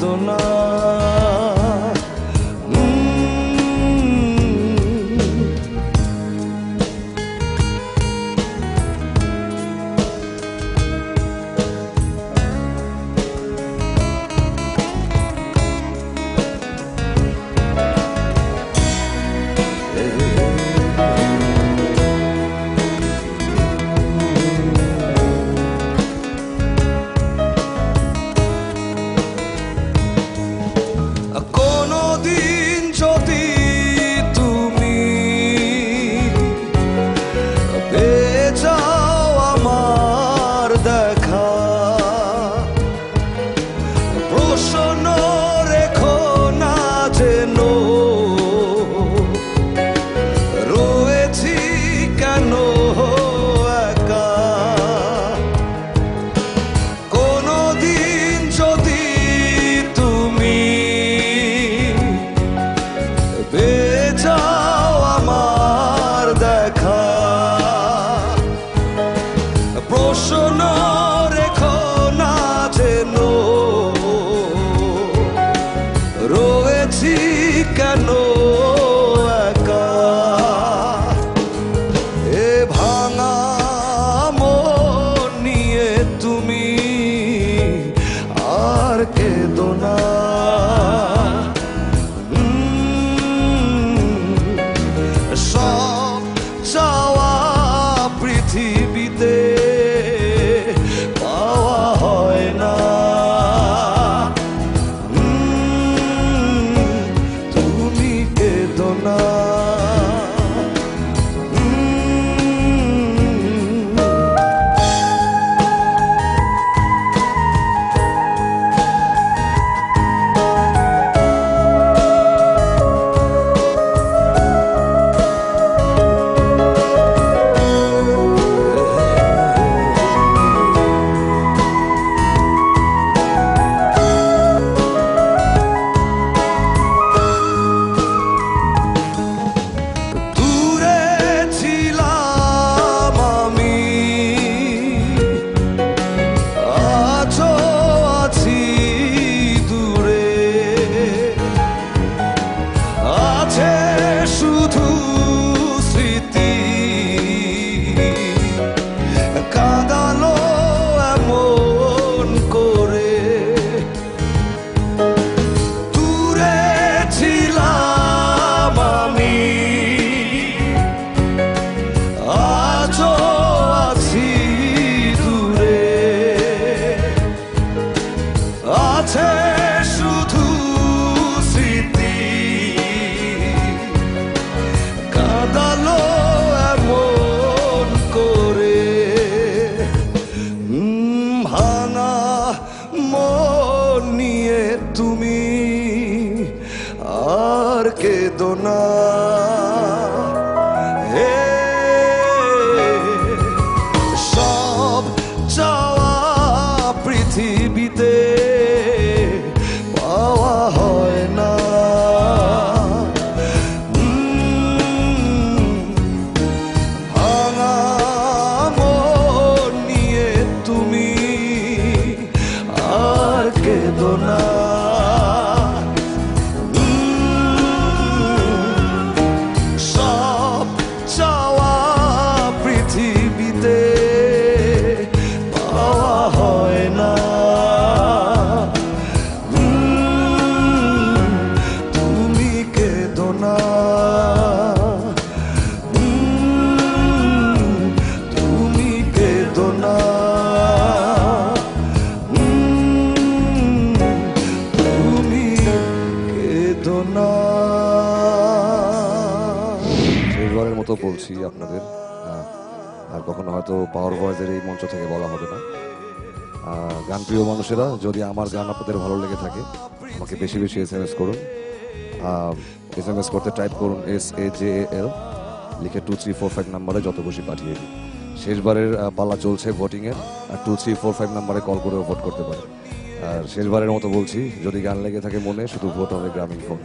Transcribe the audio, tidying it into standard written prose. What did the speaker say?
কেদনা প্রশ্ন রেখো না যেন রয়েছি কেন একা এ ভাঙা মন নিয়ে তুমি আর কেঁদো না সব চাওয়া পৃথিবীতে শুধু স্মৃতি কাঁদালো এমন করে দূরে ছিলাম আমি আজও আছি দূরে আছে শুধু স্মৃতি কাঁদালো এমন করে ভাঙা মন নিয়ে তুমি আর কেঁদো না হে সব চাওয়া পৃথিবীতে পাওয়া হয় না কেঁদো না সব চাওয়া পৃথিবীতে পাওয়া হয় না তুমি কেঁদো না তুমি কেঁদো না শেষবারের মতো বলছি আপনাদের আর কখনো হয়তো পাওয়ার ভয়েসের এই মঞ্চ থেকে বলা হবে না। গান প্রিয় মানুষেরা, যদি আমার গান আপনাদের ভালো লেগে থাকে আমাকে বেশি বেশি SMS করুন। SMS করতে টাইপ করুন SAJAL, লিখে 2345 নাম্বারে যত খুশি পাঠিয়ে দিন। শেষবারের পালা চলছে ভোটিংয়ের, আর 2345 নাম্বারে কল করেও ভোট করতে পারেন। আর শেষবারের মতো বলছি, যদি গান লেগে থাকে মনে, শুধু ভোট হবে গ্রামীণ ফোন।